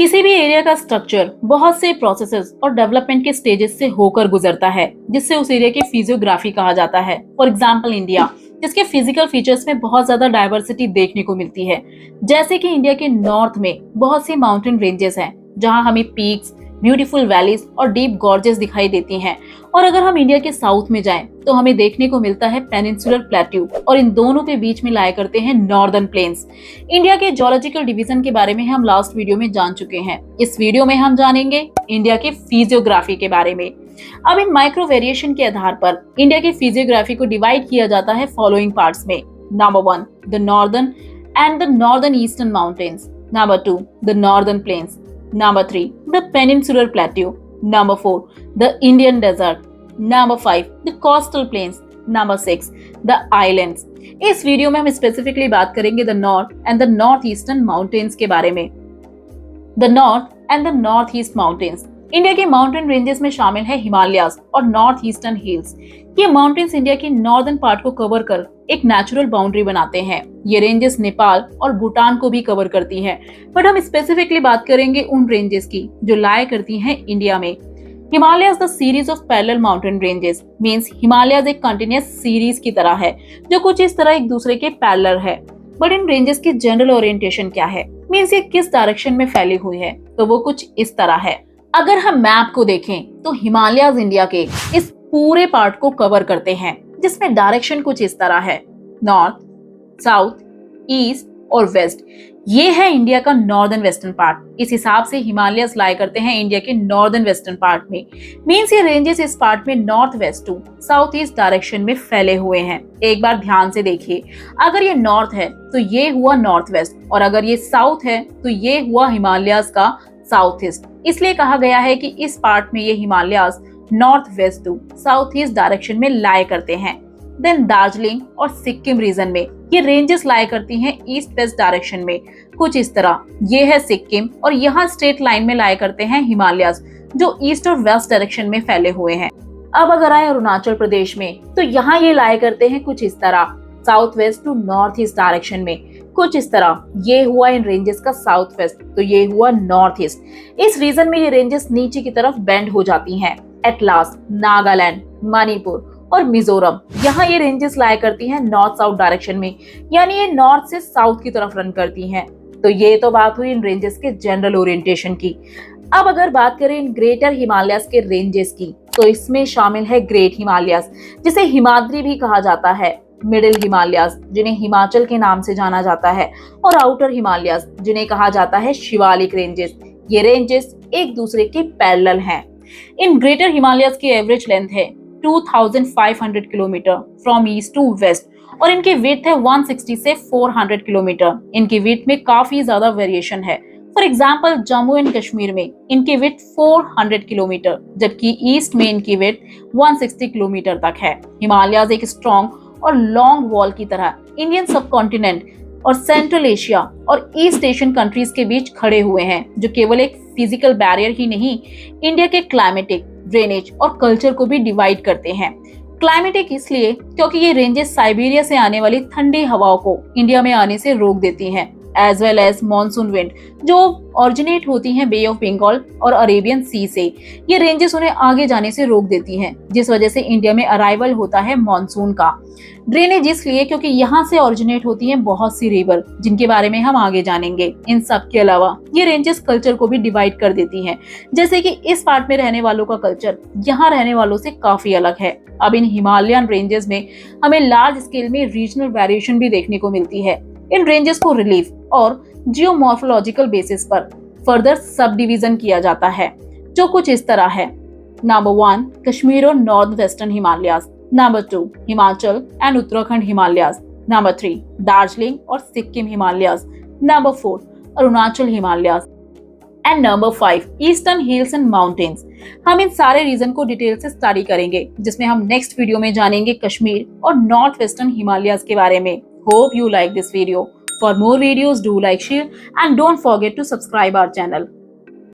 किसी भी एरिया का स्ट्रक्चर बहुत से प्रोसेसेस और डेवलपमेंट के स्टेजेस से होकर गुजरता है, जिससे उस एरिया की फिजियोग्राफी कहा जाता है। फॉर एग्जाम्पल इंडिया, जिसके फिजिकल फीचर्स में बहुत ज्यादा डाइवर्सिटी देखने को मिलती है। जैसे कि इंडिया के नॉर्थ में बहुत सी माउंटेन रेंजेस हैं, जहां हमें पीक्स, ब्यूटीफुल वैलीज और डीप गॉर्जेस दिखाई देती हैं। और अगर हम इंडिया के साउथ में जाएं, तो हमें देखने को मिलता है पेनिनसुलर प्लेट्यू, और इन दोनों के बीच में लाया करते हैं नॉर्दर्न प्लेन्स। इंडिया के ज्योलॉजिकल डिवीजन के बारे में हम लास्ट वीडियो में जान चुके हैं। इस वीडियो में हम जानेंगे इंडिया के फिजियोग्राफी के बारे में। अब इन माइक्रो वेरिएशन के आधार पर इंडिया की फिजियोग्राफी को डिवाइड किया जाता है फॉलोइंग पार्ट्स में। Number 1, the northern and the northern eastern mountains. Number 2, the northern plains. Number 3, the peninsular plateau. Number 4, the Indian desert. Number 5, the coastal plains. Number 6, the islands. इस video में हम specifically बात करेंगे the north and the north eastern mountains के बारे में। The north and the north east mountains India के mountain ranges में शामिल है हिमालयाज और नॉर्थ ईस्टर्न हिल्स। ये माउंटेन्स इंडिया के नॉर्दर्न पार्ट को कवर कर एक नेचुरल बाउंड्री बनाते हैं। ये रेंजेस नेपाल और भूटान को भी कवर करती हैं, बट हम स्पेसिफिकली बात करेंगे उन रेंजेस की जो लाया करती हैं इंडिया में। Himalayas the series of parallel mountain ranges means Himalayas एक कंटिन्यूअस सीरीज की तरह है, जो कुछ इस तरह एक दूसरे के पैरेलल है। बट इन रेंजेस की जनरल ओरिएंटेशन क्या है, मींस ये किस डायरेक्शन में फैली हुई है, तो वो कुछ इस तरह है। अगर हम मैप को देखें तो हिमालयाज इंडिया के इस पूरे पार्ट को कवर करते हैं, जिसमें डायरेक्शन कुछ इस तरह है, नॉर्थ, साउथ, ईस्ट और वेस्ट। ये है इंडिया का नॉर्दर्न वेस्टर्न पार्ट। इस हिसाब से हिमालयाज लाया करते हैं इंडिया के नॉर्दर्न वेस्टर्न पार्ट में। मींस ये रेंजेस इस पार्ट में north west to south east direction में फैले हुए हैं। एक बार ध्यान से देखिए, अगर ये नॉर्थ है तो ये हुआ नॉर्थ वेस्ट, और अगर ये साउथ है तो ये हुआ हिमालयाज का साउथ ईस्ट। इसलिए कहा गया है कि इस पार्ट में ये Himalayas north west to south east direction में लाया करते हैं। देन दार्जिलिंग और सिक्किम रीजन में ये रेंजेस लाया करती हैं ईस्ट वेस्ट डायरेक्शन में, कुछ इस तरह। ये है सिक्किम, और यहाँ स्ट्रेट लाइन में लाया करते हैं हिमालयाज, जो ईस्ट और वेस्ट डायरेक्शन में फैले हुए हैं। अब अगर आए अरुणाचल प्रदेश में, तो यहाँ ये लाया करते हैं कुछ इस तरह, south west to north east direction में, कुछ इस तरह। ये हुआ इन रेंजेस का साउथ वेस्ट, तो ये हुआ नॉर्थ ईस्ट। इस रीजन में ये रेंजेस नीचे की तरफ बेंड हो जाती हैं। एट लास्ट नागालैंड, मणिपुर और मिजोरम, यहाँ ये रेंजेस लाया करती हैं नॉर्थ साउथ डायरेक्शन में, यानी ये नॉर्थ से साउथ की तरफ रन करती हैं। तो ये तो बात हुई इन रेंजेस के जनरल ओरिएंटेशन की। अब अगर बात करें इन ग्रेटर हिमालयाज के रेंजेस की, तो इसमें शामिल है ग्रेट हिमालयाज, जिसे हिमाद्री भी कहा जाता है, मिडिल हिमालयाज जिन्हें हिमाचल के नाम से जाना जाता है, और आउटर हिमालयाज जिन्हें कहा जाता है शिवालिक रेंजेस। ये रेंजेस एक दूसरे के पैरेलल हैं। इन ग्रेटर हिमालयाज की एवरेज लेंथ है 2500 kilometre from east to west, और इनकी विड्थ है 160 से 400 किलोमीटर। इनकी विड्थ में काफी ज्यादा वेरिएशन है। For example Jammu and Kashmir में इनकी विड्थ 400 किलोमीटर, जबकि ईस्ट में इनकी विड्थ 160 किलोमीटर तक है। हिमालयाज एक स्ट्रॉन्ग और लॉन्ग वॉल की तरह इंडियन सबकॉन्टिनेंट और सेंट्रल एशिया और ईस्ट एशियन कंट्रीज के बीच खड़े हुए हैं, जो केवल एक फिजिकल बैरियर ही नहीं, इंडिया के क्लाइमेटिक, ड्रेनेज और कल्चर को भी डिवाइड करते हैं। क्लाइमेटिक इसलिए क्योंकि ये रेंजेस साइबेरिया से आने वाली ठंडी हवाओं को इंडिया में आने से रोक देती हैं, as well as monsoon wind जो ऑरिजिनेट होती हैं बे ऑफ बंगाल और अरेबियन सी से। ये रेंजेस उन्हें आगे जाने से रोक देती हैं, जिस वजह से इंडिया में अराइवल होता है मॉनसून का। ड्रेनेज इसलिए क्योंकि यहाँ से ऑरिजिनेट होती हैं बहुत सी रिवर, जिनके बारे में हम आगे जानेंगे। इन सब के अलावा ये रेंजेस कल्चर को भी डिवाइड कर देती हैं, जैसे कि इस पार्ट में रहने वालों का कल्चर यहाँ रहने वालों से काफी अलग है। अब इन हिमालयन रेंजेस में हमें लार्ज स्केल में रीजनल वेरिएशन भी देखने को मिलती है। इन रेंजेस को रिलीफ और जियोमॉर्फोलॉजिकल बेसिस पर फर्दर सब डिवीजन किया जाता है, जो कुछ इस तरह है। नंबर 1, कश्मीर और north western Himalayas. Number 2, Himachal and Uttarakhand Himalayas. Number 3, Darjeeling और Sikkim Himalayas. Number 4, Arunachal Himalayas. And number 5, eastern hills and mountains. हम इन सारे रीजन को डिटेल से स्टडी करेंगे, जिसमें हम नेक्स्ट वीडियो में जानेंगे कश्मीर और नॉर्थ वेस्टर्न हिमालयाज के बारे में। Hope you like this video. For more videos, do like, share and don't forget to subscribe our channel.